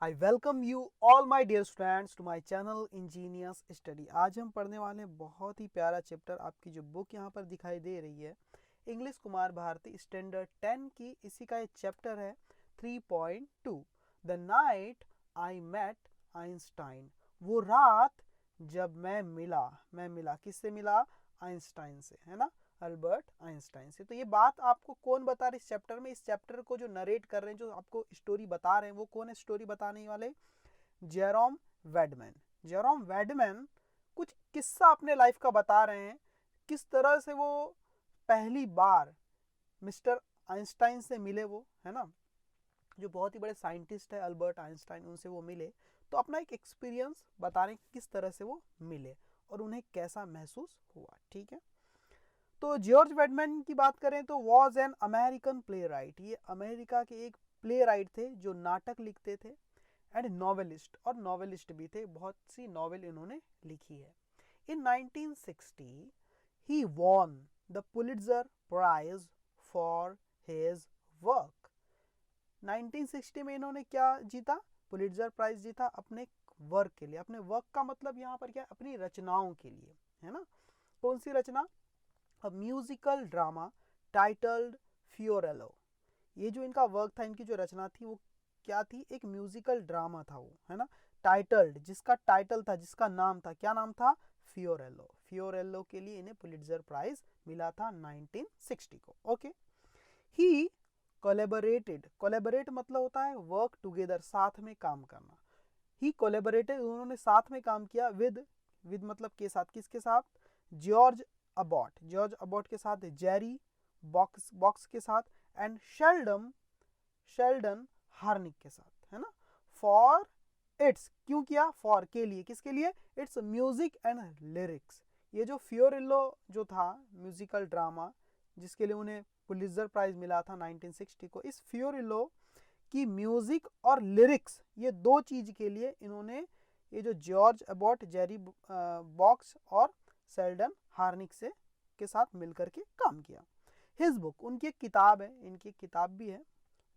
I welcome you all my dear students to my channel Ingenious Study। आज हम पढ़ने वाले हैं बहुत ही प्यारा चैप्टर। आपकी जो बुक यहाँ पर दिखाई दे रही है इंग्लिश कुमार भारती स्टैंडर्ड 10 की, इसी का एक चैप्टर है 3.2 the night I met Einstein. वो रात जब मैं मिला किससे मिला? आइंस्टाइन से, है ना, अल्बर्ट आइंस्टाइन से। तो ये बात आपको कौन बता रहे इस चैप्टर में? इस चैप्टर को जो नरेट कर रहे हैं, जो आपको स्टोरी बता रहे हैं, वो कौन है स्टोरी बताने वाले? जेरोम वेडमैन। जेरोम वेडमैन कुछ किस्सा अपने लाइफ का बता रहे हैं, किस तरह से वो पहली बार मिस्टर आइंस्टाइन से मिले, वो है ना, जो बहुत ही बड़े साइंटिस्ट है अल्बर्ट आइंस्टाइन, उनसे वो मिले। तो अपना एक एक्सपीरियंस बता रहे हैं किस तरह से वो मिले और उन्हें कैसा महसूस हुआ। ठीक है, तो जॉर्ज वेडमैन की बात करें तो was an American play right. ये अमेरिका के एक प्ले राइट थे जो नाटक लिखते थे, एंड नॉवेलिस्ट, और नॉवेलिस्ट भी थे, बहुत सी नॉवेल इन्होंने लिखी है। In 1960 he won the Pulitzer prize for his work. 1960 में इन्होंने क्या जीता? पुलिट्जर प्राइज जीता अपने वर्क के लिए। अपने वर्क का मतलब यहाँ पर क्या? अपनी रचनाओं के लिए, है ना। कौन सी रचना? A musical drama titled Fiorello. ये जो इनका वर्क था, इनकी जो रचना थी, वो क्या थी? एक म्यूजिकल ड्रामा था वो, है ना, टाइटल्ड, जिसका टाइटल था, जिसका नाम था, क्या नाम था? फ्योरेलो। फ्योरेलो के लिए इन्हें पुलिट्जर प्राइज मिला था 1960 को। ओके, ही कोलेबोरेटेड। कोलेबोरेट मतलब होता है वर्क टुगेदर, साथ में काम करना। ही कोलेबोरेटेड, उन्होंने साथ में काम किया विद मतलब के साथ, किसके साथ? George Abbott. जॉर्ज अबॉट के साथ, जेरी बॉक्स बॉक्स के साथ, एंड शेल्डन हार्निक के साथ, है ना। फॉर इट्स, क्यों किया? फॉर के लिए, किसके लिए? It's music and lyrics. ये जो फ्योरिलो जो था म्यूजिकल ड्रामा, जिसके लिए उन्हें पुलिट्जर प्राइज मिला था 1960 को, इस फ्योरिलो की म्यूजिक और लिरिक्स, ये दो चीज के लिए इन्होंने, ये जो जॉर्ज अबॉट, जेरी बॉक्स और सेल्डन हार्निक से के साथ मिलकर के काम किया। हिज बुक, उनकी एक किताब है, इनकी एक किताब भी है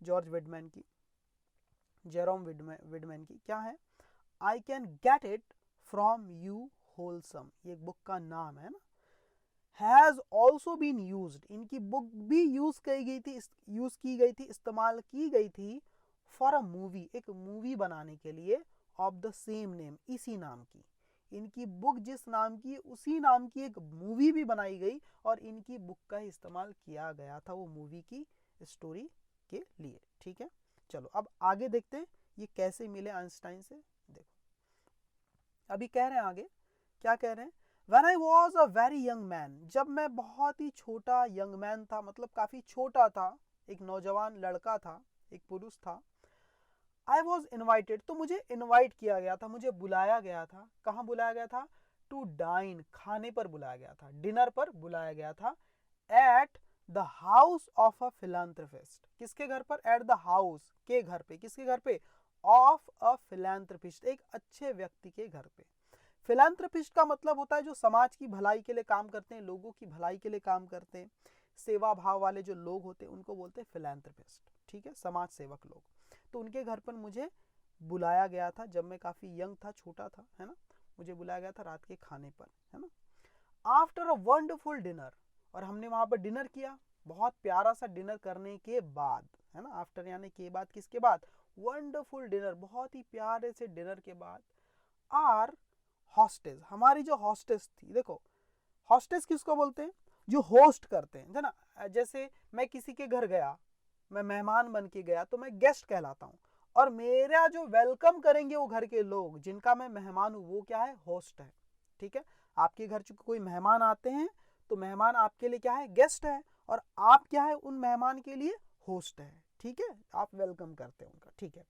जॉर्ज विडमैन की, जेरोम विडमैन की, क्या है? I can get it from you wholesome, ये बुक का नाम है ना। हैज ऑल्सो बीन यूज्ड, इनकी बुक भी यूज की गई थी, इस्तेमाल की गई थी, फॉर अ मूवी, एक मूवी बनाने के लिए, ऑफ द सेम नेम, इसी नाम की। इनकी बुक जिस नाम की, उसी नाम की एक मूवी भी बनाई गई और इनकी बुक का इस्तेमाल किया गया था वो मूवी की स्टोरी के लिए। ठीक है, चलो अब आगे देखते हैं ये कैसे मिले आइंस्टाइन से। देखो अभी कह रहे हैं आगे, क्या कह रहे हैं? When I was a very young man, जब मैं बहुत ही छोटा यंग मैन था, मतलब काफी छोटा था, एक नौजवान लड़का था, एक पुरुष था। आई वॉज इन्वाइटेड, तो मुझे इन्वाइट किया गया था, मुझे बुलाया गया था। कहाँ बुलाया गया था? टू डाइन, खाने पर बुलाया गया था, डिनर पर बुलाया गया था। At the house of a philanthropist, किसके घर पर? एट द हाउस, के घर पे, किसके घर पे? ऑफ अ फिलांथ्रोपिस्ट, एक अच्छे व्यक्ति के घर पे। फिलांथ्रोपिस्ट का मतलब होता है जो समाज की भलाई के लिए काम करते हैं, लोगों की भलाई के लिए काम करते हैं, सेवा भाव वाले जो लोग होते हैं उनको बोलते हैं फिलांथ्रोपिस्ट। ठीक है, समाज सेवक लोग। तो उनके घर पर मुझे बुलाया गया था जब मैं काफ़ी यंग था, छोटा था, है ना। मुझे बुलाया गया था रात के खाने पर, है ना। आफ्टर अ वंडरफुल डिनर, और हमने वहाँ पर डिनर किया, बहुत प्यारा सा डिनर करने के बाद, है ना, आफ्टर यानी के बाद, किसके बाद? वंडरफुल डिनर, बहुत ही प्यारे से डिनर के बाद, आर हॉस्टेस, हमारी जो हॉस्टेस थी, देखो हॉस्टेस किसको बोलते हैं? जो होस्ट करते हैं, है ना। जैसे मैं किसी के घर गया, मैं मेहमान बन के गया, तो मैं गेस्ट कहलाता हूँ, और मेरा जो वेलकम करेंगे वो घर के लोग जिनका मैं मेहमान हूँ, वो क्या है? होस्ट है। ठीक है, आपके घर चूंकि कोई मेहमान आते हैं तो मेहमान आपके लिए क्या है? गेस्ट है, और आप क्या है? उन मेहमान के लिए होस्ट है। ठीक है, आप वेलकम करते हैं उनका। ठीक है,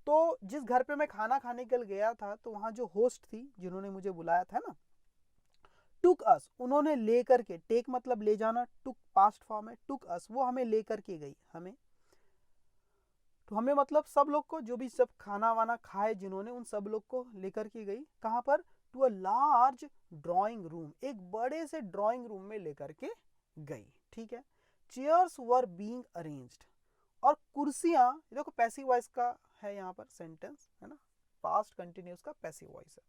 तो जिस घर पे मैं खाना खाने के लिए गया था, तो वहाँ जो होस्ट थी जिन्होंने मुझे बुलाया था ना, टुक अस, उन्होंने लेकर के, टेक मतलब ले जाना, टुक पास्ट फॉर्म है, टुक अस, वो हमें लेकर के गई, हमें, तो हमें मतलब सब लोग को, जो भी सब खाना वाना खाए जिन्होंने, उन सब लोग को लेकर के गई, कहाँ पर? To a large drawing room, एक बड़े से ड्राइंग रूम में लेकर के गई। ठीक है, चेयर्स वर बीइंग अरेंज्ड, और कुर्सियां, देखो पैसिव वॉइस का है यहाँ पर सेंटेंस, है ना, पास्ट कंटिन्यूस का पैसिव वॉइस है।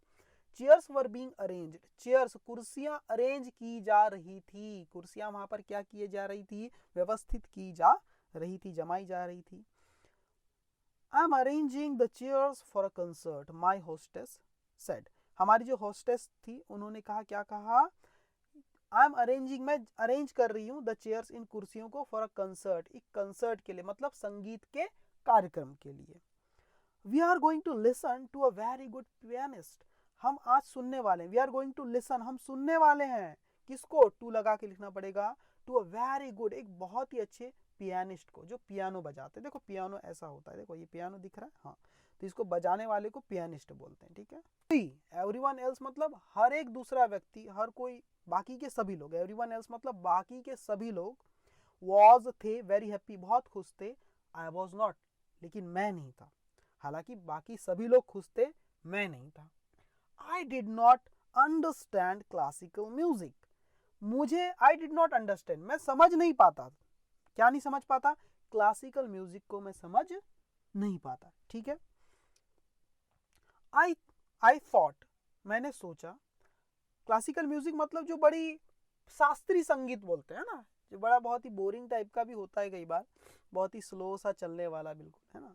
Chairs were being arranged, chairs कुर्सियां अरेंज की जा रही थी, कुर्सियां वहां पर क्या किए जा रही थी, व्यवस्थित की जा रही थी, जमाई जा रही थी। I am arranging the chairs for a concert, my hostess said, हमारी जो होस्टेस थी उन्होंने कहा, क्या कहा, आई एम अरेंजिंग, मैं अरेंज कर रही हूँ, द चेयर्स, इन कुर्सियों को, फॉर अ कंसर्ट, एक कंसर्ट के लिए, मतलब संगीत के कार्यक्रम के लिए। We are going to listen to a very good pianist, हम आज सुनने वाले हैं, we are going to listen, हम सुनने वाले हैं, किसको, टू लगा के लिखना पड़ेगा, टू अ वेरी गुड, एक बहुत ही अच्छे पियानिस्ट को, जो पियानो बजाते हैं। देखो पियानो ऐसा होता है, देखो ये पियानो दिख रहा है, हाँ, तो इसको बजाने वाले को पियानिस्ट बोलते हैं, ठीक है। एवरीवन एल्स मतलब हर एक दूसरा व्यक्ति, हर कोई, बाकी के सभी लोग, एवरीवन एल्स मतलब बाकी के सभी लोग, वॉज थे वेरी हैप्पी, बहुत खुश थे, आई वॉज नॉट, लेकिन मैं नहीं था, हालांकि बाकी सभी लोग खुश थे, मैं नहीं था। आई did not understand classical music, मुझे, आई डिड नॉट अंडरस्टैंड, मैं समझ नहीं पाता, क्या नहीं समझ पाता, क्लासिकल म्यूजिक को मैं समझ नहीं पाता, ठीक है। आई थॉट, मैंने सोचा, क्लासिकल म्यूजिक मतलब जो बड़ी शास्त्रीय संगीत बोलते हैं ना, जो बड़ा बहुत ही बोरिंग टाइप का भी होता है कई बार, बहुत ही स्लो सा चलने वाला, बिल्कुल, है ना।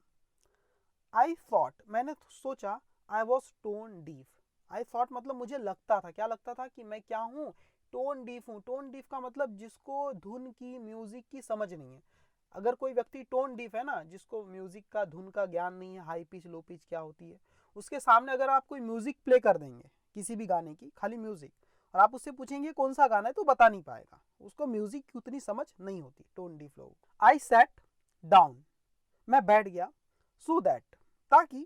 आई थॉट, मैंने सोचा, I was tone deaf, I thought मतलब मुझे लगता था, क्या लगता था, कि मैं क्या हूँ, टोन डीफ हूँ। टोन डीफ का मतलब जिसको धुन की, म्यूजिक की समझ नहीं है। अगर कोई व्यक्ति टोन डीफ है ना, जिसको म्यूजिक का, धुन का ज्ञान नहीं है, हाई पिच लो पिच क्या होती है, उसके सामने अगर आप कोई म्यूजिक प्ले कर देंगे किसी भी गाने की, खाली म्यूजिक, और आप उससे पूछेंगे कौन सा गाना है, तो बता नहीं पाएगा, उसको म्यूजिक की उतनी समझ नहीं होती, टोन डीफ लोग। आई सैट डाउन, मैं बैठ गया, सो दैट, ताकि,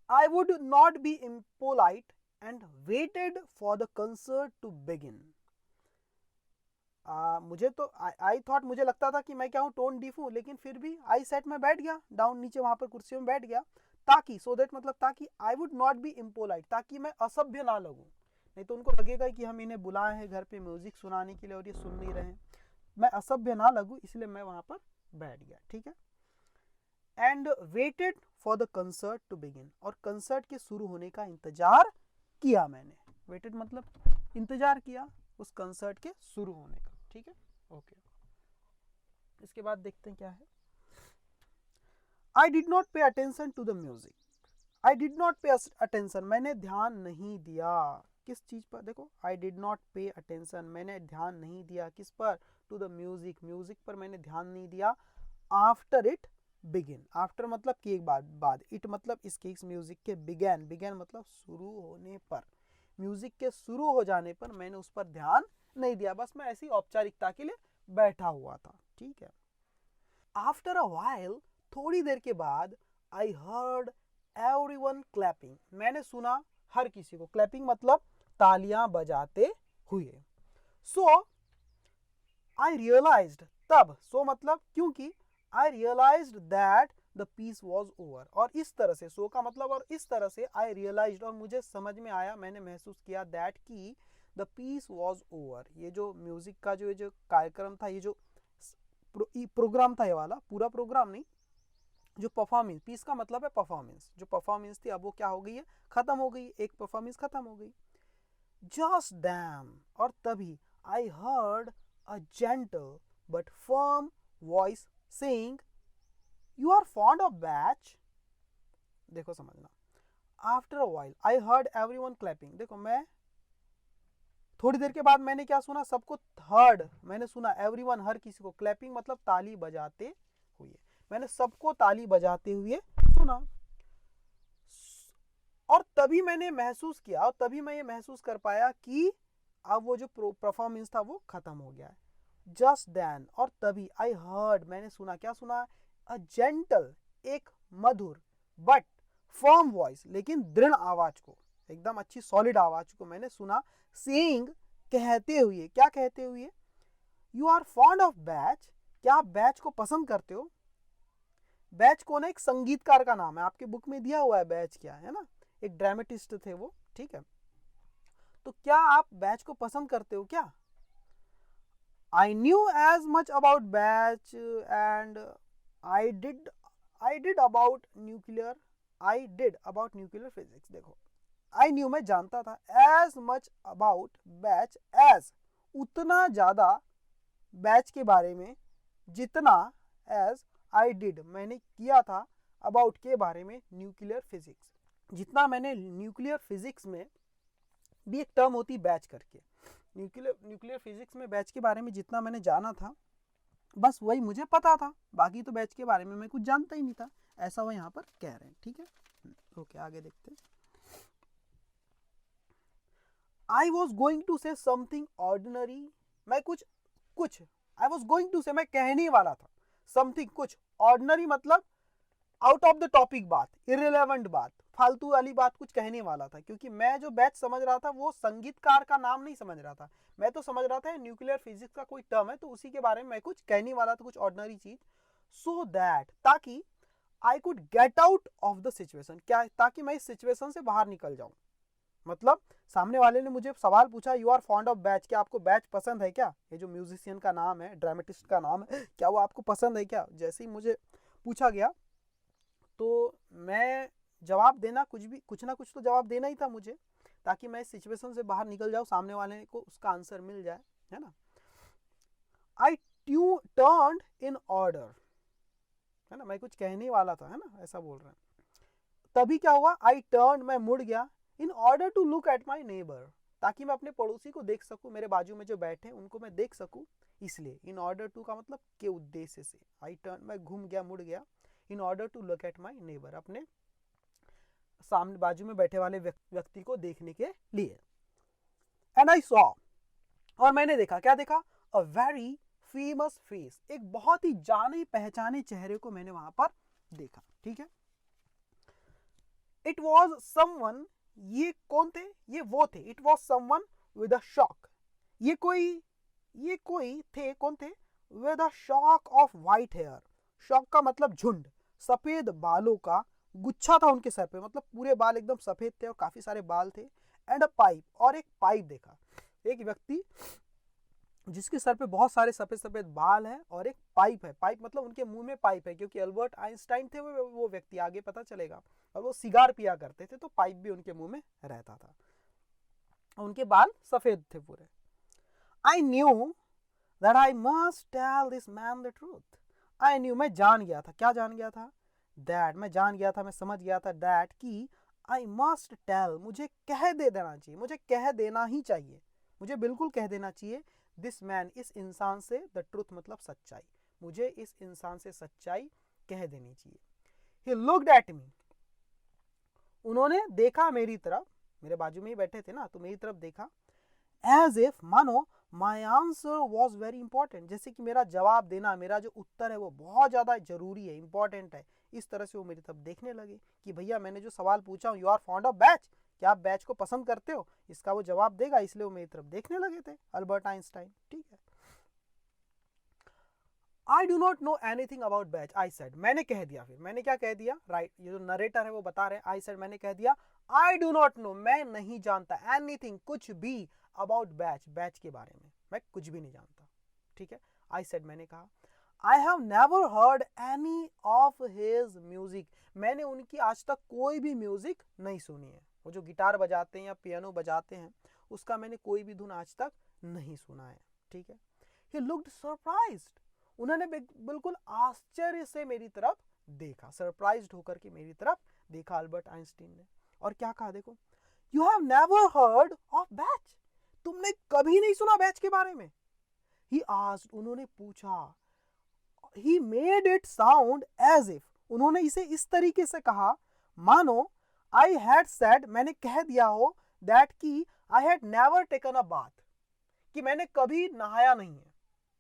I would not be impolite and waited for the concert to begin. मुझे तो आई थॉट, मुझे लगता था कि मैं क्या हूँ, टोन डीफ हूँ, लेकिन फिर भी आई सेट, में बैठ गया, डाउन नीचे वहां पर कुर्सी में बैठ गया, ताकि, सो दैट मतलब ताकि, I would not be impolite, ताकि मैं असभ्य ना लगूं, नहीं तो उनको लगेगा कि हम इन्हें बुलाए हैं घर पे म्यूजिक सुनाने के लिए और ये सुन नहीं रहे हैं, मैं असभ्य ना लगूं, इसलिए मैं वहां पर बैठ गया, ठीक है। And waited for the concert to begin, और कंसर्ट के शुरू होने का इंतजार किया मैंने, वेटेड मतलब इंतजार किया उस कंसर्ट के शुरू होने का, ठीक है, ओके। इसके बाद देखते हैं क्या है। I did not pay attention to the music, I did not pay attention, मैंने ध्यान नहीं दिया, किस चीज पर, देखो, I did not pay attention, मैंने ध्यान नहीं दिया, किस पर, टू द म्यूजिक, म्यूजिक पर मैंने ध्यान नहीं दिया, आफ्टर इट बिगिन, आफ्टर मतलब कि एक बाद, इट मतलब इसके, इस म्यूजिक के, बिगैन, बिगैन मतलब शुरू होने पर, म्यूजिक के शुरू हो जाने पर मैंने उस पर ध्यान नहीं दिया, बस मैं ऐसी औपचारिकता के लिए बैठा हुआ था, ठीक है। आफ्टर अ व्हाइल, थोड़ी देर के बाद, आई हर्ड एवरीवन क्लैपिंग, मैंने सुना हर किसी को, क्लैपिंग मतलब तालियां बजाते हुए। सो आई रियलाइज्ड, तब, सो मतलब क्योंकि, I realised that the piece was over, और इस तरह से, सो का मतलब, और इस तरह से, आई रियलाइज्ड, और मुझे समझ में आया, मैंने महसूस किया, दैट की, द पीस वॉज ओवर, ये जो म्यूजिक का जो कार्यक्रम था, ये जो प्रोग्राम था, ये वाला पूरा प्रोग्राम नहीं, जो परफॉर्मेंस, पीस का मतलब है परफॉर्मेंस, जो परफॉर्मेंस थी अब वो क्या हो गई है, खत्म हो गई, एक परफॉर्मेंस खत्म हो गई। जस्ट दैम, और तभी, I heard a gentle but firm voice saying, you are fond of batch, देखो समझना, after a while I heard everyone clapping, देखो मैं, थोड़ी देर के बाद मैंने क्या सुना, सबको heard, मैंने सुना, everyone हर किसी को, clapping मतलब ताली बजाते हुए, मैंने सबको ताली बजाते हुए सुना, और तभी मैंने महसूस किया, और तभी मैं ये महसूस कर पाया कि अब वो जो परफॉर्मेंस था वो खत्म हो गया है। जस्ट देन, और तभी, आई हर्ड, मैंने सुना, क्या सुना, अ जेंटल, एक मधुर, बट फर्म वॉइस, लेकिन दृढ़ आवाज को, एकदम अच्छी सॉलिड आवाज को मैंने सुना, सेइंग, कहते हुए, क्या कहते हुए, you are fond of Bach, क्या आप बैच को पसंद करते हो। बैच कौन है, एक संगीतकार का नाम है, आपके बुक में दिया हुआ है बैच क्या है ना, एक ड्रामेटिस्ट थे वो, ठीक है। तो क्या आप बैच को पसंद करते हो क्या। I knew as much about batch and I did I did about nuclear physics. देखो, आई न्यू मैं जानता था, as much about Bach as उतना ज़्यादा बैच के बारे में जितना एज आई डिड मैंने किया था अबाउट के बारे में न्यूक्लियर फिजिक्स। जितना मैंने न्यूक्लियर फिजिक्स में भी एक टर्म होती बैच करके, न्यूक्लियर फिजिक्स में बैच के बारे में जितना मैंने जाना था बस वही मुझे पता था, बाकी तो बैच के बारे में मैं कुछ जानता ही नहीं था, ऐसा वो यहाँ पर कह रहे हैं। ठीक है, ओके आगे देखते हैं। I was going to say something ordinary, मैं कुछ आई वॉज गोइंग टू से मैं कहने वाला था, समथिंग कुछ ऑर्डिनरी मतलब आउट ऑफ द टॉपिक बात, इररिलेवेंट बात, फालतू वाली बात कुछ कहने वाला था, क्योंकि मैं जो बैच समझ रहा था वो संगीतकार का नाम नहीं समझ रहा था, मैं तो समझ रहा था न्यूक्लियर फिजिक्स का कोई टर्म है तो उसी के बारे में मैं कुछ कहने वाला था, कुछ ऑर्डिनरी चीज, सो दैट ताकि I could get out of the situation, क्या ताकि मैं इस सिचुएशन से बाहर निकल जाऊं। मतलब सामने वाले ने मुझे सवाल पूछा, you are fond of Bach, क्या आपको बैच पसंद है क्या, ये जो म्यूजिशियन का नाम है, ड्रामेटिस्ट का नाम है, क्या वो आपको पसंद है क्या। जैसे ही मुझे पूछा गया तो मैं जवाब देना, कुछ ना कुछ तो जवाब देना ही था मुझे, ताकि मैं इस सिचुएशन से बाहर निकल जाऊं, सामने वाले को उसका आंसर मिल जाए, है ना। आई टर्न्ड इन ऑर्डर, है ना, मैं कुछ कहने वाला था, है ना, ऐसा बोल रहे हैं। तभी क्या हुआ, आई टर्न मैं मुड़ गया, in order to look at my neighbour, ताकि मैं अपने पड़ोसी को देख सकूं, मेरे बाजू में जो बैठे उनको मैं देख सकूं, इसलिए इन ऑर्डर टू का मतलब के उद्देश्य से, आई टर्न मैं घूम गया, मुड़ गया, in order to look at my neighbour, अपने सामने बाजू में बैठे वाले व्यक्ति को देखने के लिए। एंड आई सॉ, और मैंने देखा, क्या देखा, अ वेरी फेमस फेस, एक बहुत ही जाने पहचाने चेहरे को मैंने वहां पर देखा। ठीक है, इट वॉज समवन, ये कौन थे, ये वो थे, it was someone with a shock, ये कोई थे, कौन थे, with a shock of white hair, shock का मतलब झुंड, सफेद बालों का गुच्छा था उनके सर पे, मतलब पूरे बाल एकदम सफेद थे और काफी सारे बाल थे। एंड अ पाइप, और एक पाइप देखा, एक व्यक्ति जिसके सर पे बहुत सारे सफेद सफेद बाल हैं और एक पाइप है, पाइप मतलब उनके मुंह में पाइप है, क्योंकि अल्बर्ट आइंस्टाइन थे वो व्यक्ति, आगे पता चलेगा, और वो सिगार पिया करते थे तो पाइप भी उनके मुंह में रहता था, उनके बाल सफेद थे पूरे। I knew that I must tell this man the truth, I knew मैं जान गया था, क्या जान गया था, दैट मैं जान गया था, मैं समझ गया था, दैट की आई मस्ट टेल, मुझे कह देना चाहिए, मुझे कह देना ही चाहिए, मुझे बिल्कुल कह देना चाहिए, दिस मैन, इस इंसान से, द ट्रूथ मतलब सच्चाई, मुझे इस इंसान से सच्चाई कह देनी चाहिए। ही लुक्ड एट मी, उन्होंने देखा मेरी तरफ, मेरे बाजू में ही बैठे थे ना, तो मेरी तरफ देखा, एज इफ मानो my answer was very important, जैसे कि मेरा जवाब देना, मेरा जो उत्तर है वो बहुत ज़्यादा जरूरी है, इंपॉर्टेंट है, इस तरह से वो मेरी तरफ देखने लगे कि भैया मैंने जो सवाल पूछा हूँ, you are fond of Bach, क्या आप बैच को पसंद करते हो, इसका वो जवाब देगा, इसलिए वो मेरी तरफ देखने लगे थे, अल्बर्ट आइंस्टाइन। ठीक है, I do not know anything about batch, I said, मैंने कह दिया, फिर मैंने क्या कह दिया, राइट, ये जो नरेटर है वो बता रहे हैं, आई सेड मैंने कह दिया, आई डू नॉट नो, मैं नहीं जानता, एनीथिंग कुछ भी, अबाउट बैच, बैच के बारे में मैं कुछ भी नहीं जानता। ठीक है, आई सेड मैंने कहा, I have never heard any of his music, मैंने उनकी आज तक कोई भी म्यूजिक नहीं सुनी है, वो जो गिटार बजाते हैं या पियानो बजाते हैं उसका मैंने कोई भी धुन आज तक नहीं सुना है। ठीक है, ही लुक्ड सरप्राइज्ड, उन्होंने बिल्कुल आश्चर्य से मेरी तरफ देखा, सरप्राइज्ड होकर के मेरी तरफ देखा अल्बर्ट आइंस्टीन ने, और क्या कहा, देखो, you have never heard of batch, तुमने कभी नहीं सुना बैच के बारे में। ही आस्क्ड, उन्होंने पूछा, he made it sound as if, उन्होंने इसे इस तरीके से कहा मानो आई हैड सेड, मैंने कह दिया हो, दैट की I had never taken a bath, कि मैंने कभी नहाया नहीं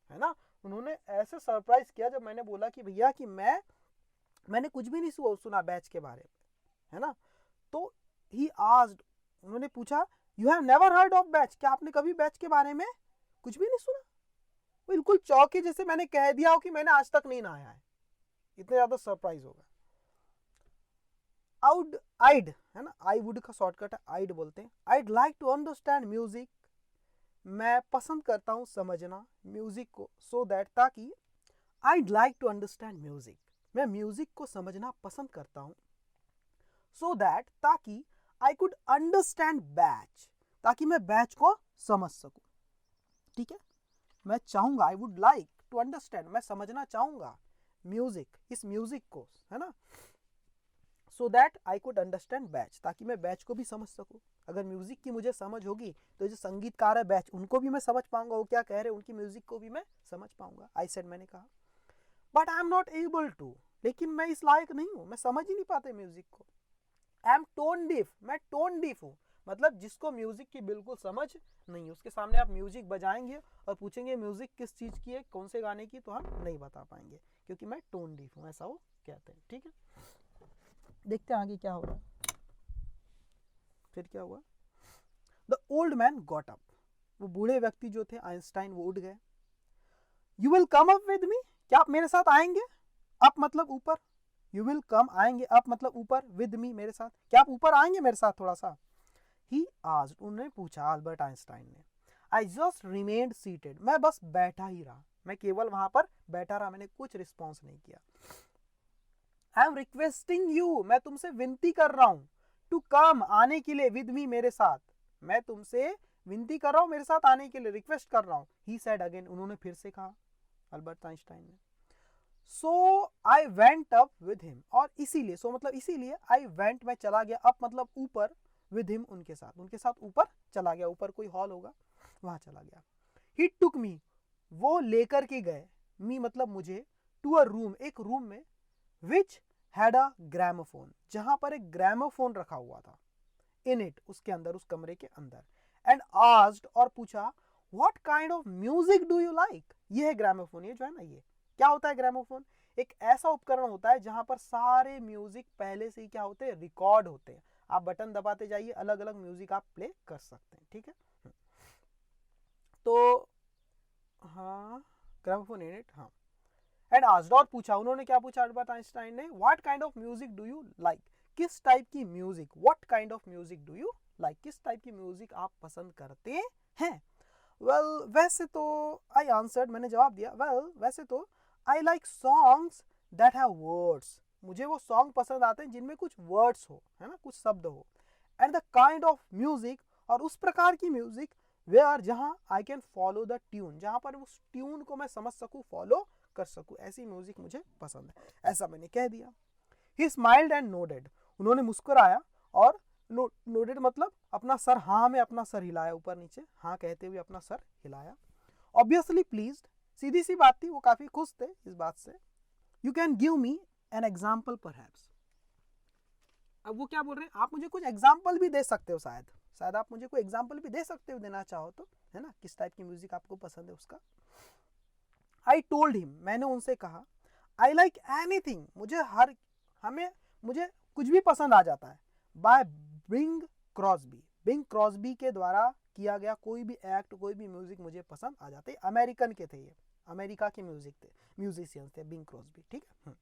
है ना। उन्होंने ऐसे सरप्राइज किया जब मैंने बोला कि भैया कि मैंने कुछ भी नहीं सुना बैच के बारे में, है ना। तो ही आस्क्ड, उन्होंने पूछा, you have never heard of Bach, क्या आपने कभी बैच के बारे में कुछ भी नहीं सुना। बिल्कुल चौंके, जैसे मैंने कह दिया हो कि मैंने आज तक नहीं नहाया है, इतने ज्यादा सरप्राइज होगा। आइड है ना, आई वुड का शॉर्टकट है, आइड बोलते हैं। I'd like to understand music, मैं पसंद करता हूं समझना म्यूजिक को, सो दैट, ताकि I'd like to understand music, मैं म्यूजिक को समझना पसंद करता हूँ, सो दैट ताकि आई कुड अंडरस्टैंड बैच, ताकि मैं बैच को समझ सकूं। ठीक है, मैं चाहूंगा, I would like to understand, मैं समझना चाहूंगा म्यूजिक, इस म्यूजिक को, है ना, so that I could understand Bach, ताकि मैं बैच को भी समझ सकूं। अगर म्यूजिक की मुझे समझ होगी तो जो संगीतकार है बैच, उनको भी मैं समझ पाऊंगा, वो क्या कह रहे हैं, उनकी म्यूजिक को भी मैं समझ पाऊंगा। आई सेड, मैंने कहा, but I am not able to, लेकिन मैं इस लायक नहीं हूं, मैं समझ ही नहीं पाते म्यूजिक को। आई एम टोन डिफ, मैं टोन डिफ हूँ, मतलब जिसको म्यूजिक की बिल्कुल समझ नहीं है, उसके सामने आप म्यूजिक बजाएंगे और पूछेंगे म्यूजिक किस चीज की है, कौन से गाने की, तो हम नहीं बता पाएंगे क्योंकि मैं टोन डिफ हूँ, ऐसा वो कहते हैं। ठीक है, देखते हैं आगे क्या हो रहा है। फिर क्या हुआ, the old man got up, वो बूढ़े व्यक्ति जो थे आइंस्टाइन, वो उठ गए। You will come up with me, क्या आप मेरे साथ आएंगे? अप मतलब ऊपर, यू विल कम आएंगे, अप मतलब ऊपर, विद मी मेरे साथ, क्या आप ऊपर आएंगे मेरे साथ थोड़ा सा? ही आस्क्ड, उन्होंने पूछा अल्बर्ट आइंस्टाइन ने। आई जस्ट रिमेन्ड सीटेड, मैं बस बैठा ही रहा, मैं केवल वहां पर बैठा रहा, मैंने कुछ रिस्पॉन्स नहीं किया। आई एम रिक्वेस्टिंग यू, मैं तुमसे विनती कर रहा हूं, टू कम, आने के लिए, विद मी मेरे साथ, मैं तुमसे विनती कर रहा हूं मेरे साथ आने के लिए, रिक्वेस्ट कर रहा हूं। ही सेड अगेन, उन्होंने फिर से कहा, अल्बर्ट आइंस्टाइन ने। So I went up with him, और इसीलिए, सो मतलब इसीलिए, आई वेंट मैं चला गया, अप मतलब ऊपर, विद हिम उनके साथ ऊपर चला गया, ऊपर कोई हॉल होगा वहां चला गया। ही टुक मी, वो लेकर के गए, मी मतलब मुझे, टू अ रूम, एक रूम में, विच हैड अ ग्रामोफोन, जहां पर एक ग्रामोफोन रखा हुआ था, इन इट, उसके अंदर, उस कमरे के अंदर, एंड आस्क्ड, और पूछा, what kind of music do you like, ये है ग्रामोफोन, ये जो है ना, ये क्या होता है ग्रामोफोन? एक ऐसा उपकरण होता है जहां पर सारे म्यूजिक पहले से ही क्या होते हैं, रिकॉर्ड होते हैं, आप बटन दबाते जाइए, अलग अलग म्यूजिक आप प्ले कर सकते हैं। ठीक है, तो हाँ, ग्रामोफोन इन इट, हाँ, एंड आस्क्ड, और पूछा, उन्होंने क्या पूछा अल्बर्ट आइंस्टाइन ने, what kind of music do you like, किस टाइप की music, what kind of music do you like, किस टाइप की म्यूजिक आप पसंद करते हैं? वेल, वैसे तो, आई आंसर्ड, मैंने जवाब दिया, वेल, वैसे तो, I like songs that have words, मुझे वो सॉन्ग पसंद आते हैं जिनमें कुछ वर्ड्स हो, है ना, कुछ शब्द हो, and the kind of music, और उस प्रकार की म्यूजिक, वेयर, जहां I can follow the tune, जहां पर उस ट्यून को मैं समझ सकूं, फॉलो कर सकूं, ऐसी म्यूजिक मुझे पसंद है, ऐसा मैंने कह दिया। ही स्माइल्ड एंड नोडेड, उन्होंने मुस्कुराया और नोडेड मतलब अपना सर, हाँ में अपना सर हिलाया, ऊपर नीचे हाँ कहते हुए अपना सर हिलाया। ऑब्वियसली प्लीज्ड, सीधी सी बात थी, वो काफी खुश थे इस बात से। You can give me an example perhaps, अब वो क्या बोल रहे हैं, आप मुझे कुछ एग्जाम्पल भी दे सकते हो, शायद शायद आप मुझे कोई एग्जाम्पल भी दे सकते हो, देना चाहो तो, है ना, किस टाइप की म्यूजिक आपको पसंद है उसका। आई टोल्ड हिम, मैंने उनसे कहा, आई लाइक एनीथिंग, मुझे कुछ भी पसंद आ जाता है, by Bing Crosby, Bing Crosby के द्वारा किया गया कोई भी एक्ट, कोई भी म्यूजिक मुझे पसंद आ जाते, अमेरिकन के थे ये, अमेरिका के म्यूजिक थे, म्यूजिशियंस थे बिंग क्रॉस्बी। ठीक है,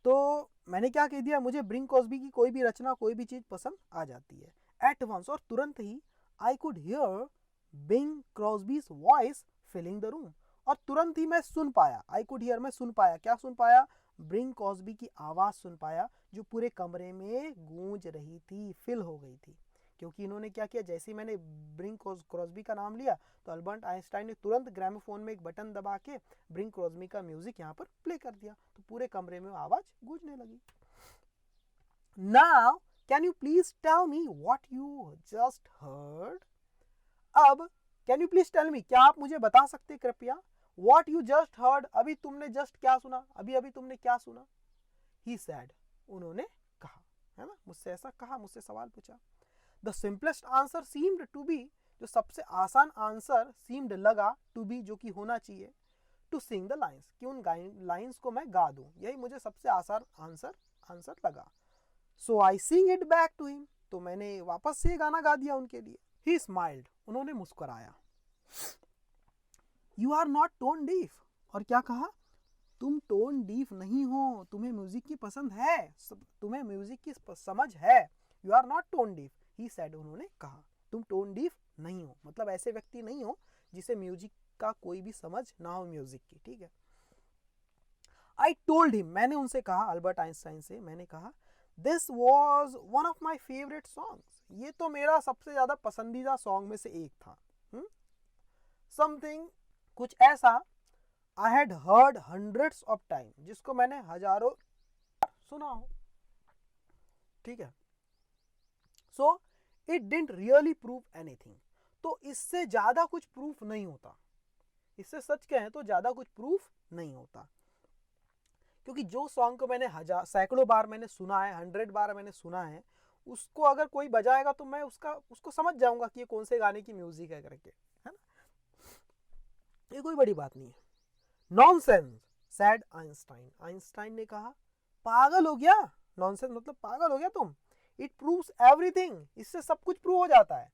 तो मैंने क्या कह दिया, मुझे बिंग क्रॉस्बी की कोई भी रचना, कोई भी चीज पसंद आ जाती है। एट वंस, और तुरंत ही, I could hear Bing Crosby's voice filling the room, और तुरंत ही मैं सुन पाया, आई कुड हियर, मैं सुन पाया, क्या सुन पाया, बिंग क्रॉस्बी की आवाज सुन पाया, जो पूरे कमरे में गूंज रही थी, फिल हो गई थी, क्योंकि इन्होंने क्या किया, जैसे ही मैंने बिंग क्रॉस्बी का नाम लिया तो अल्बर्ट आइंस्टाइन ने तुरंत ग्रामोफोन में एक बटन दबा के बिंग क्रॉस्बी का म्यूजिक यहाँ पर प्ले कर दिया, तो पूरे कमरे में आवाज गूंजने लगी। Now can you please tell me what you just heard, अब can you please tell me, क्या आप मुझे बता सकते कृपया, व्हाट यू जस्ट हर्ड, अभी तुमने जस्ट क्या सुना, अभी अभी तुमने क्या सुना। ही सैड, उन्होंने कहा, है ना, मुझसे ऐसा कहा, मुझसे सवाल पूछा। The simplest answer seemed to be, जो सबसे आसान आंसर सीम्ड लगा, टू बी जो कि होना चाहिए, टू सिंग द लाइन्स, कि उन लाइन्स को मैं गा दूं, यही मुझे सबसे आसान आंसर लगा। So I sing it back to him, तो मैंने वापस से गाना गा दिया उनके लिए। ही स्माइल्ड, उन्होंने मुस्कुराया। You are not tone deaf, और क्या कहा, तुम टोन डीफ नहीं हो, तुम्हें म्यूजिक की पसंद है, तुम्हें म्यूजिक की समझ है, you are not tone deaf, he said, उन्होंने कहा, तुम टोन डीफ नहीं हो, मतलब ऐसे व्यक्ति नहीं हो जिसे म्यूजिक का कोई भी समझ ना हो म्यूजिक की। ठीक है, आई टोल्ड हिम, मैंने उनसे कहा, अल्बर्ट आइंस्टाइन से मैंने कहा, this was one of my favourite songs, ये तो मेरा सबसे ज्यादा पसंदीदा सॉन्ग में से एक था। समथिंग, कुछ ऐसा, I had heard hundreds of time, जिसको मैंने हजारों सुना हो, ठीक है। So it didn't really prove anything, तो इससे ज्यादा कुछ प्रूफ नहीं होता, इससे सच कहें तो ज्यादा कुछ प्रूफ नहीं होता, क्योंकि जो सॉन्ग को मैंने सैकड़ों बार मैंने सुना है, 100 बार मैंने सुना है, उसको अगर कोई बजाएगा तो मैं उसको समझ जाऊंगा कि ये कौन से गाने की म्यूजिक है करके, है ना, ये कोई बड़ी बात नहीं है। नॉनसेंस सैड आइंस्टाइन, आइंस्टाइन ने कहा, पागल हो गया, नॉनसेंस मतलब पागल हो गया तुम, इट प्रूव्स एवरीथिंग, इससे सब कुछ प्रूव हो जाता है।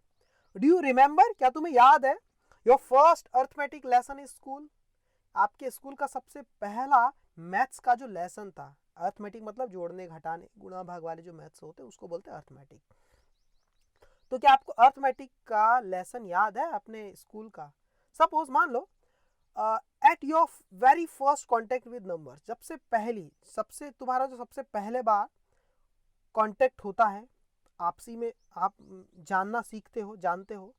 डू यू रिमेंबर, क्या तुम्हें याद है, your first arithmetic lesson in school, आपके स्कूल का सबसे पहला मैथ्स का जो लेसन था, अर्थमेटिक मतलब जोड़ने घटाने गुणा भाग वाले जो मैथ्स होते हैं उसको बोलते हैं अर्थमेटिक, तो क्या आपको अर्थमेटिक का लेसन याद है अपने स्कूल का? सपोज मान लो at your very first contact with number, सबसे तुम्हारा जो सबसे पहले बार कॉन्टेक्ट होता है आपसी में, आप जानते हो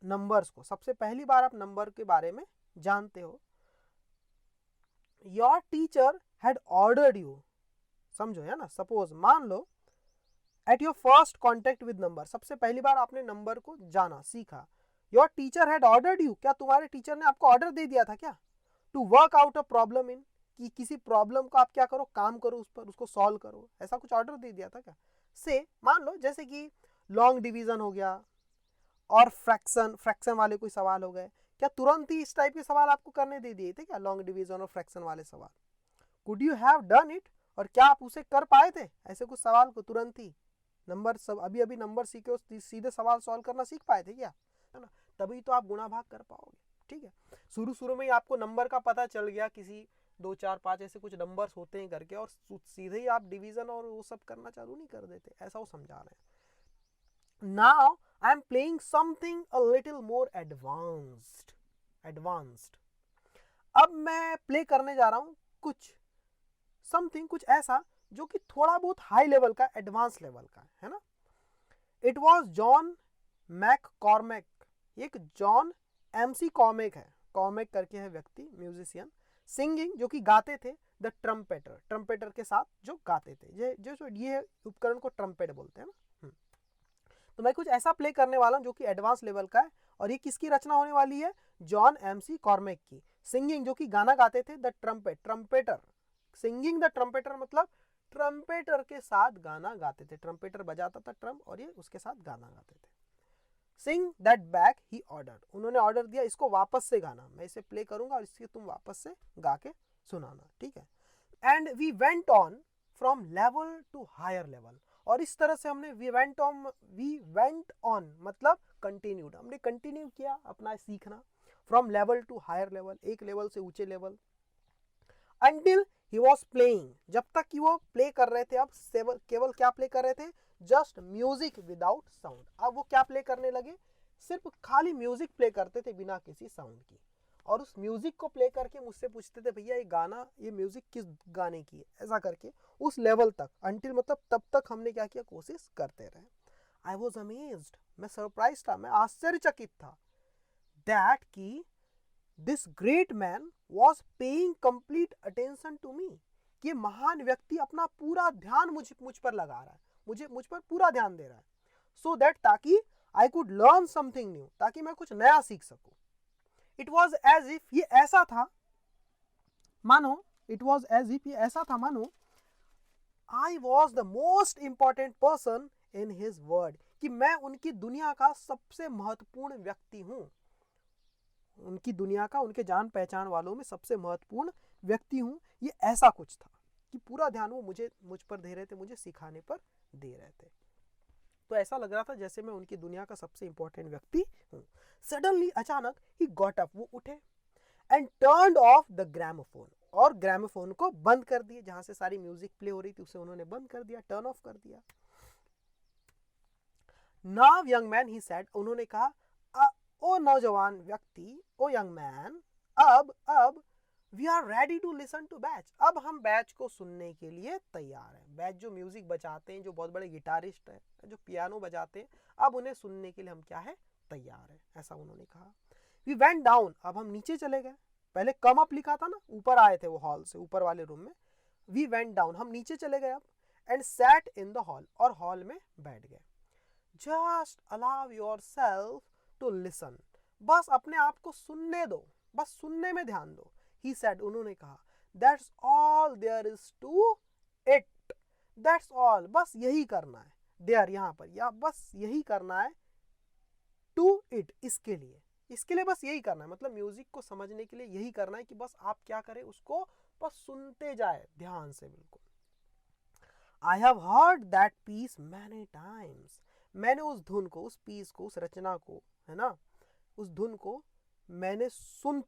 नंबर्स को, सबसे पहली बार आप नंबर के बारे में जानते हो, your teacher had ordered you, समझो है ना, सपोज मान लो at your first contact with number, सबसे पहली बार आपने नंबर को जाना सीखा, your teacher had ordered you, क्या तुम्हारे टीचर ने आपको ऑर्डर दे दिया था क्या, to work out a problem in, कि किसी प्रॉब्लम को आप क्या करो, काम करो उस पर, उसको सॉल्व करो, ऐसा कुछ ऑर्डर दे दिया था क्या? से मान लो जैसे कि लॉन्ग डिवीजन हो गया और फ्रैक्शन वाले कोई सवाल हो गए, क्या तुरंत ही इस टाइप के सवाल आपको करने दे दिए थे क्या, लॉन्ग डिवीजन और फ्रैक्शन वाले सवाल? Could you have done it, और क्या आप उसे कर पाए थे, ऐसे कुछ सवाल को तुरंत ही, नंबर सब अभी अभी नंबर सीखे हो, सीधे सवाल सॉल्व करना सीख पाए थे क्या, है ना, तभी तो आप गुणा भाग कर पाओगे, ठीक है। शुरू में ही आपको नंबर का पता चल गया, किसी 2 4 5 ऐसे कुछ नंबर्स होते हैं करके, और सीधे ही आप डिवीजन और वो सब करना चालू नहीं कर देते, ऐसा वो समझा रहे हैं। Now I am playing something a little more advanced, अब मैं प्ले करने जा रहा हूं कुछ समथिंग, कुछ ऐसा जो कि थोड़ा बहुत हाई लेवल का, एडवांस लेवल का है ना। इट वॉज जॉन मैककॉर्मेक, एक जॉन एमसी कॉर्मेक है, कॉर्मेक करके है व्यक्ति, म्यूजिशियन, सिंगिंग जो कि गाते थे, द ट्रम्पेटर के साथ जो गाते थे, ये उपकरण को ट्रम्पेट बोलते हैं ना। तो मैं कुछ ऐसा प्ले करने वाला हूँ जो कि एडवांस लेवल का है, और ये किसकी रचना होने वाली है, जॉन एमसी कॉर्मेक की। सिंगिंग जो कि गाना गाते थे, the trumpeter, singing the trumpeter मतलब ट्रम्पेटर के साथ गाना गाते थे, ट्रम्पेटर बजाता था ट्रम और ये उसके साथ गाना गाते थे। सिंग दैट बैक ही ऑर्डर, उन्होंने ऑर्डर दिया इसको वापस से गाना, मैं इसे प्ले करूंगा और इसके तुम वापस से गा के सुनाना, ठीक है। And we went on from level to higher level, और इस तरह से हमने वी वेंट ऑन मतलब कंटिन्यूड, हमने कंटिन्यू किया अपना सीखना, from level to higher level, एक लेवल से ऊंचे level, until he was playing, जब तक कि वो प्ले कर रहे थे, अब केवल क्या प्ले कर रहे थे, जस्ट म्यूजिक विदाउट साउंड, अब वो क्या प्ले करने लगे, सिर्फ खाली म्यूजिक प्ले करते थे बिना किसी साउंड की, और उस म्यूजिक को प्ले करके मुझसे पूछते थे भैया ये म्यूजिक किस गाने की है, ऐसा करके उस लेवल तक, अंटिल मतलब तब तक हमने क्या किया, कोशिश करते रहे। आई वॉज अमेज्ड, मैं सरप्राइज था, मैं आश्चर्यचकित था, दैट की this great man was paying complete attention to me, कि महान व्यक्ति अपना पूरा ध्यान मुझ पर लगा रहा है, मुझ पर पूरा ध्यान दे रहा है, सो दैट ताकि I could learn something new, ताकि मैं कुछ नया सीख सकूं। इट वॉज एज इफ ये ऐसा था मानो, I was the most important person in his word, कि मैं उनकी दुनिया का सबसे महत्वपूर्ण व्यक्ति हूं, उनकी दुनिया का, उनके जान पहचान वालों में सबसे महत्वपूर्ण व्यक्ति हूं, ये ऐसा कुछ था कि पूरा ध्यान वो मुझ पर दे रहे थे, मुझे सिखाने पर दे रहे थे, तो ऐसा लग रहा था जैसे मैं उनकी दुनिया का सबसे इंपॉर्टेंट व्यक्ति हूं। सडनली अचानक ही गॉट अप, वो उठे, and turned of the gramophone, और ग्रामोफोन को बंद कर दिए, जहां से सारी म्यूजिक प्ले हो रही थी उसे उन्होंने बंद कर दिया, टर्न ऑफ कर दिया। Now young man he said, उन्होंने कहा, ओ नौजवान व्यक्ति, ओ यंग मैन, अब we are ready to listen to Bach. अब हम बैच को सुनने के लिए तैयार हैं। बैच जो म्यूजिक बजाते हैं, जो बहुत बड़े गिटारिस्ट हैं, जो पियानो बजाते हैं, अब उन्हें सुनने के लिए हम क्या है, तैयार हैं, ऐसा उन्होंने कहा। वी वेंट डाउन, अब हम नीचे चले गए। पहले कम अप लिखा था ना, ऊपर आए थे वो हॉल से, ऊपर वाले रूम में। वी वेंट डाउन, हम नीचे चले गए अब। And sat in the hall, और हॉल में बैठ गए। Just allow yourself to listen, बस अपने आप को सुनने दो, बस सुनने में ध्यान दो। He said, उन्होंने कहा, That's all there is to it. That's all, बस यही करना है। There यहाँ पर, या बस यही करना है। To it, इसके लिए बस यही करना है। मतलब म्यूजिक को समझने के लिए यही करना है कि बस आप क्या करें, उसको बस सुनते जाए ध्यान से, बिल्कुल। I have heard that piece many times. मैंने उस धुन को, उस पीस को, उस रचना को, है ना, उस धुन को मैंने सुन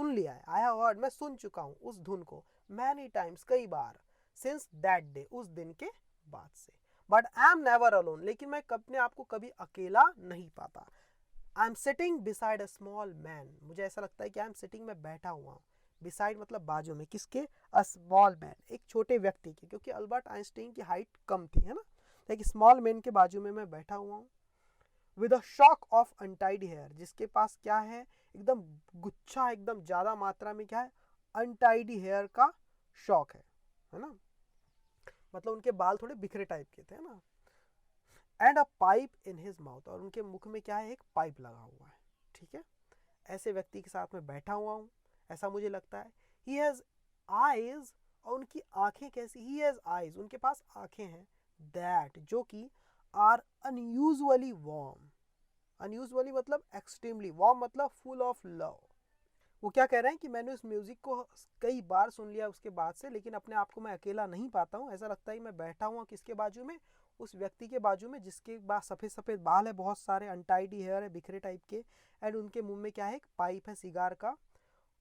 लिया है। आई हैव हर्ड, मैं सुन चुका हूँ उस धुन को। मैनी टाइम्स, कई बार। सिंस दैट डे, उस दिन के बाद से। But I am never alone, लेकिन मैं अपने आप को कभी अकेला नहीं पाता। I am sitting beside a small man, मुझे ऐसा लगता है कि आई एम सिटिंग, मैं बैठा हुआ हूँ। बिसाइड मतलब बाजू में, किसके, अ स्मॉल मैन, एक छोटे व्यक्ति के, क्योंकि अल्बर्ट आइंस्टाइन की हाइट कम थी, है ना, तो एक स्मॉल मैन के बाजू में मैं बैठा हुआ हूँ। With a shock of untidy hair, जिसके पास क्या है, एकदम गुच्छा, एकदम ज्यादा मात्रा में क्या है, अनटाइडी हेयर का शॉक है ना, मतलब उनके बाल थोड़े बिखरे टाइप के थे ना। And a pipe in his mouth, और उनके मुख में क्या है, एक पाइप लगा हुआ है। ठीक है, ऐसे व्यक्ति के साथ में बैठा हुआ हूँ, ऐसा मुझे लगता है। ही हैज आईज, और उनकी आंखें कैसी, ही हैज आईज, उनके पास आंखें हैं, दैट, जो कि आर अनयूजुअली वार्म। अनयूजुअली मतलब एक्सट्रीमली, वार्म मतलब फुल ऑफ लव। वो क्या कह रहे हैं कि मैंने उस म्यूजिक को कई बार सुन लिया उसके बाद से, लेकिन अपने आप को मैं अकेला नहीं पाता हूँ। ऐसा लगता है कि मैं बैठा हुआ किसके बाजू में, उस व्यक्ति के बाजू में, जिसके बाद सफ़ेद सफ़ेद बाल है, बहुत सारे अनटाइडी हेयर है, बिखरे टाइप के। एंड उनके मुंह में क्या है, एक पाइप है सिगार का।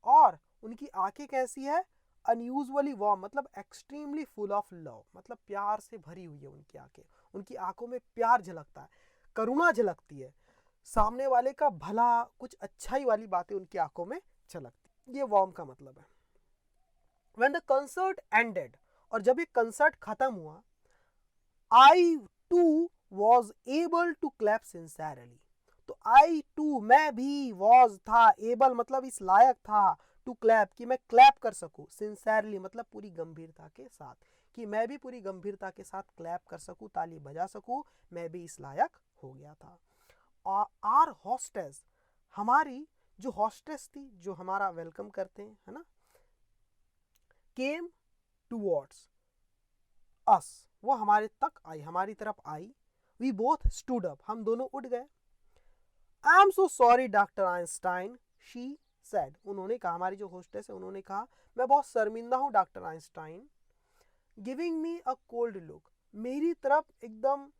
और उनकी आंखें कैसी है, अनयूजुअली वार्म मतलब एक्सट्रीमली फुल ऑफ लव, मतलब प्यार से भरी हुई है उनकी आंखें। उनकी आंखों में प्यार झलकता है, करुणा झलकती है, सामने वाले का भला, कुछ अच्छाई वाली बातें उनकी आंखों में झलकती। ये वार्म का मतलब है। When the concert ended, और जब ये कंसर्ट खत्म हुआ, I too was able to clap sincerely, तो I too, मैं भी, was था, able मतलब इस लायक था, टू क्लैप कि मैं क्लैप कर सकूं, सिंसेरली मतलब पूरी गंभीरता के साथ, कि मैं भी पूरी गंभीरता के साथ क्लैप कर सकूं, ताली बजा सकूं, मैं भी इस लायक हो गया था। आर हॉस्टेस, हमारी जो हॉस्टेस थी, जो हमारा वेलकम करते हैं, है ना, केम टूवर्ड्स अस, वो हमारे तक आई, हमारी तरफ आई। वी बोथ स्टूड अप, हम दोनों उठ गए। I am so sorry doctor Einstein, she said, उन्होंने कहा, हमारी जो होस्टेस है उन्होंने कहा, मैं बहुत शर्मिंदा हूँ doctor Einstein. Giving me a cold look, मेरी तरफ एकदम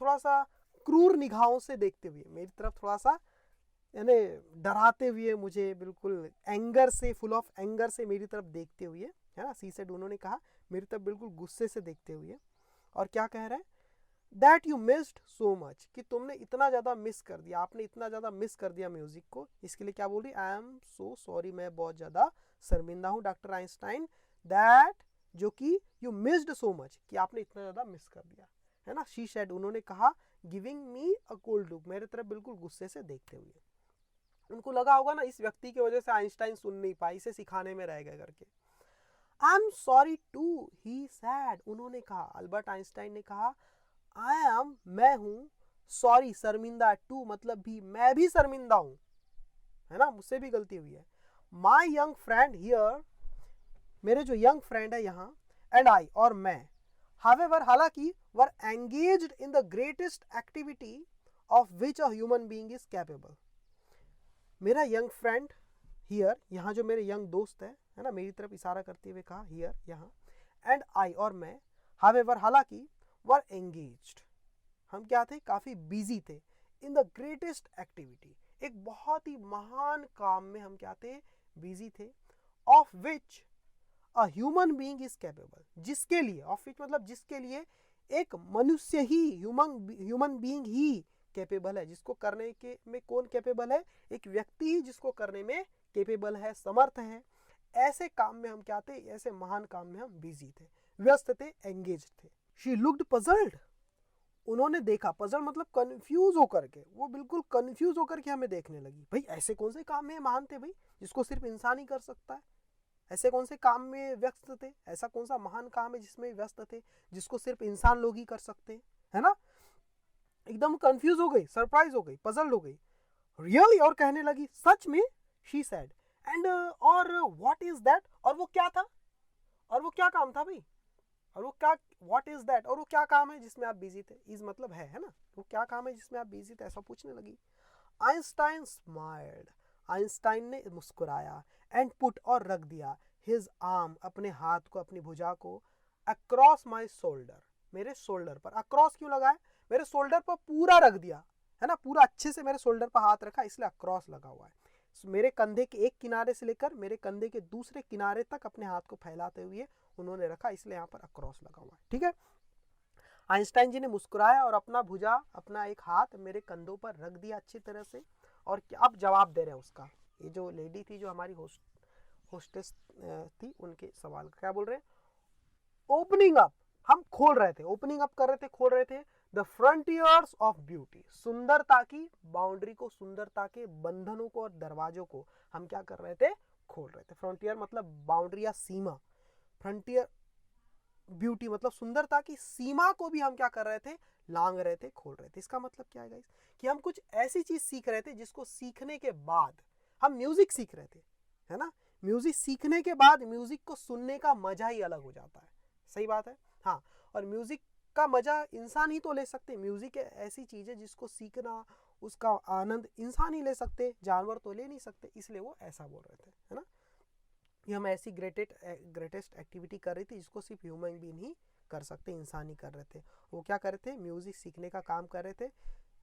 थोड़ा सा क्रूर निगाहों से देखते हुए, मेरी तरफ थोड़ा सा यानी डराते हुए, मुझे बिल्कुल एंगर से, फुल ऑफ एंगर से मेरी तरफ देखते हुए, है ना, सी सेड, उन्होंने कहा, मेरी तरफ बिल्कुल गुस्से से देखते हुए। और क्या कह रहे हैं, that you missed so much, कि तुमने इतना ज़्यादा मिस कर दिया, आपने इतना ज़्यादा मिस कर दिया म्यूजिक को। इसके लिए क्या बोल रही, आई एम सो सॉरी, मैं बहुत ज़्यादा शर्मिंदा हूँ डॉक्टर आइंस्टाइन, दैट, जो कि यू मिस्ड सो मच, कि आपने इतना ज़्यादा मिस कर दिया, है ना। शी सेड, उन्होंने कहा, giving me a cold look, मेरे तरफ बिल्कुल गुस्से से देखते हुए। उनको लगा होगा ना, इस व्यक्ति की वजह से आइंस्टाइन सुन नहीं पाई, इसे सिखाने में रह गए करके। I am sorry too, he said, उन्होंने कहा, अल्बर्ट आइंस्टाइन ने कहा, आई एम, मैं हूं, सॉरी, शर्मिंदा, टू मतलब भी, मैं भी शर्मिंदा हूं, है ना, मुझसे भी गलती हुई है। माई यंग फ्रेंड हियर, मेरे जो यंग फ्रेंड है यहाँ, एंड आई, और मैं, हावेवर, हालांकि, were engaged in the greatest activity of which a human being is capable. मेरा यंग फ्रेंड हियर, यहाँ जो मेरे यंग दोस्त है ना, मेरी तरफ इशारा करते हुए कहा, हियर, यहाँ, एंड आई, और मैं, हावेवर, हालांकि, वर एंगेज्ड, हम क्या थे, काफ़ी बिजी थे, इन द ग्रेटेस्ट एक्टिविटी, एक बहुत ही महान काम में हम क्या थे, बिजी थे, of which a human being is capable, जिसके लिए, ऑफ विच मतलब जिसके लिए, एक मनुष्य ही, ह्यूमन बीइंग ही कैपेबल है, जिसको करने के में कौन कैपेबल है, एक व्यक्ति ही जिसको करने में कैपेबल है, समर्थ है। ऐसे काम में हम क्या थे, ऐसे महान काम में हम बिजी थे, व्यस्त थे, एंगेज थे। शी लुक्ड पजल्ड, उन्होंने देखा, पजल मतलब कंफ्यूज होकर के, वो बिल्कुल कंफ्यूज होकर के हमें देखने लगी। भाई ऐसे कौन से काम में महान थे भाई, जिसको सिर्फ इंसान ही कर सकता है? ऐसे कौन से काम में व्यस्त थे, ऐसा कौन सा महान काम है जिसमें व्यस्त थे, जिसको सिर्फ इंसान लोग ही कर सकते हैं, है ना? एकदम कंफ्यूज हो गई, सरप्राइज हो गई, पजल्ड हो गई। रियली, और कहने लगी, सच में? She said. एंड और व्हाट इज दैट, और वो क्या था, और वो क्या काम था भाई, और वो क्या, व्हाट इज दैट, और वो क्या काम है जिसमें आप बिजी थे? इज मतलब है ना? वो क्या काम है जिसमें आप बिजी थे, ऐसा पूछने लगी। आइंस्टाइन स्माइल्ड, आइंस्टाइन ने मुस्कुराया, एंड पुट, और रख दिया, हिज आर्म, अपने हाथ को, अपनी भुजा को, अक्रॉस माई शोल्डर, मेरे शोल्डर पर। अक्रॉस क्यों लगाया? मेरे शोल्डर पर पूरा रख दिया, है ना, पूरा अच्छे से मेरे शोल्डर पर हाथ रखा, इसलिए अक्रॉस लगा हुआ है। मेरे कंधे के एक किनारे से लेकर मेरे कंधे के दूसरे किनारे तक अपने हाथ को फैलाते हुए उन्होंने रखा, इसलिए यहाँ पर अक्रॉस लगा हुआ है, ठीक है। आइंस्टाइन जी ने मुस्कुराया और अपना भुजा, अपना एक हाथ मेरे कंधों पर रख दिया अच्छी तरह से, और अब जवाब दे रहे हैं उसका। ये जो लेडी थी, जो हमारी होस्टेस थी, उनके सवाल का क्या बोल रहे हैं? ओपनिंग अप, हम खोल रहे थे, ओपनिंग अप कर रहे थे, खोल रहे थे, द फ्रंटियर्स ऑफ ब्यूटी, सुंदरता की बाउंड्री को, सुंदरता के बंधनों को और दरवाजों को हम क्या कर रहे थे? खोल रहे थे। फ्रंटियर मतलब बाउंड्री या सीमा, फ्रंटियर, ब्यूटी मतलब सुंदरता की सीमा को भी हम क्या कर रहे थे? लांग रहे थे, खोल रहे थे। इसका मतलब क्या है गाइस? कि हम कुछ ऐसी चीज सीख रहे थे जिसको सीखने के बाद, हम म्यूजिक सीख रहे थे, है ना? म्यूजिक सीखने के बाद म्यूजिक को सुनने का मजा ही अलग हो जाता है, सही बात है। हाँ, और म्यूजिक का मजा इंसान ही तो ले सकते। म्यूजिक ऐसी चीज है जिसको सीखना, उसका आनंद इंसान ही ले सकते, जानवर तो ले नहीं सकते, इसलिए वो ऐसा बोल रहे थे, है ना? कि हम ऐसी ग्रेटेस्ट एक्टिविटी कर रही थी जिसको सिर्फ ह्यूमन बीइंग ही कर सकते, इंसान ही कर रहे थे। वो क्या कर रहे थे? म्यूजिक सीखने का काम कर रहे थे।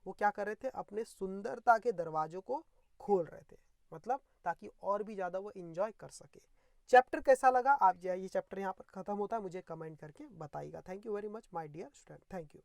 वो क्या कर रहे थे? अपने सुंदरता के दरवाजों को खोल रहे थे, मतलब ताकि और भी ज़्यादा वो इंजॉय कर सके। चैप्टर कैसा लगा? आप ये चैप्टर यहाँ पर खत्म होता है, मुझे कमेंट करके बताइएगा। Thank you very much my dear student, thank you.